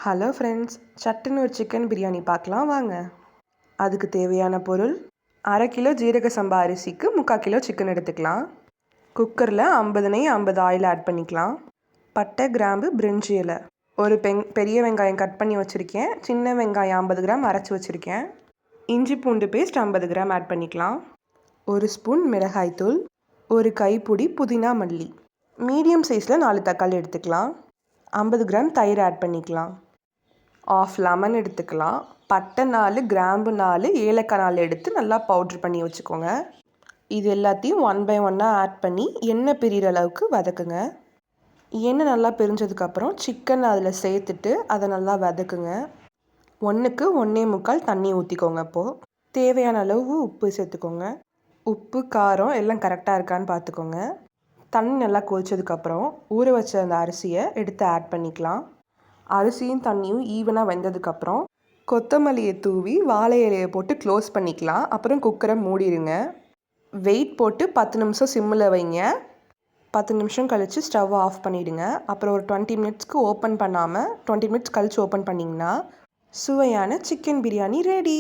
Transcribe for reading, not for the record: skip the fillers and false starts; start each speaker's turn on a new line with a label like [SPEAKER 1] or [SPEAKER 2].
[SPEAKER 1] Hello friends, சட்டுன்னு ஒரு chicken biryani பார்க்கலாம் வாங்க. அதுக்கு தேவையான பொருள்: அரை கிலோ ஜீரக சம்பா அரிசிக்கு 3/4 கிலோ சிக்கன் எடுத்துக்கலாம். குக்கரில் 50 நெய் 50 ஆயில் ஆட் பண்ணிக்கலாம். பட்டை, கிராம்பு, பிரிஞ்சி இலை, ஒரு பெரிய வெங்காயம் கட் பண்ணி வச்சுருக்கேன். சின்ன வெங்காயம் 50 கிராம் அரைச்சி வச்சுருக்கேன். இஞ்சி பூண்டு பேஸ்ட் 50 கிராம் ஆட் பண்ணிக்கலாம். ஒரு ஸ்பூன் மிளகாய்த்தூள், ஒரு கைப்பிடி புதினா மல்லி, மீடியம் சைஸில் 4 தக்காளி எடுத்துக்கலாம். 50 கிராம் தயிர் ஆட் பண்ணிக்கலாம். ஆஃப் லெமன் எடுத்துக்கலாம். பட்டை 4, கிராம்பு 4, ஏலக்காய் 4 எடுத்து நல்லா பவுட்ரு பண்ணி வச்சுக்கோங்க. இது எல்லாத்தையும் 1 பை 1 ஆட் பண்ணி எண்ணெய் பிரிகிற அளவுக்கு வதக்குங்க. எண்ணெய் நல்லா பிரிஞ்சதுக்கப்புறம் சிக்கன் அதில் சேர்த்துட்டு அதை நல்லா வதக்குங்க. 1க்கு 1.25 தண்ணி ஊற்றிக்கோங்க. அப்போது தேவையான அளவு உப்பு சேர்த்துக்கோங்க. உப்பு, காரம் எல்லாம் கரெக்டாக இருக்கான்னு பார்த்துக்கோங்க. தண்ணி நல்லா கொதிச்சதுக்கப்புறம் ஊற வச்ச அந்த அரிசியை எடுத்து ஆட் பண்ணிக்கலாம். அரிசியும் தண்ணியும் ஈவனாக வெந்ததுக்கப்புறம் கொத்தமல்லியை தூவி வாழை இலையை போட்டு க்ளோஸ் பண்ணிக்கலாம். அப்புறம் குக்கரை மூடிடுங்க. வெயிட் போட்டு 10 நிமிஷம் சிம்மில் வைங்க. 10 நிமிஷம் கழித்து ஸ்டவ் ஆஃப் பண்ணிவிடுங்க. அப்புறம் ஒரு 20 மினிட்ஸ்க்கு ஓப்பன் பண்ணாமல் 20 மினிட்ஸ் கழித்து ஓப்பன் பண்ணிங்கன்னா சுவையான சிக்கன் பிரியாணி ரெடி.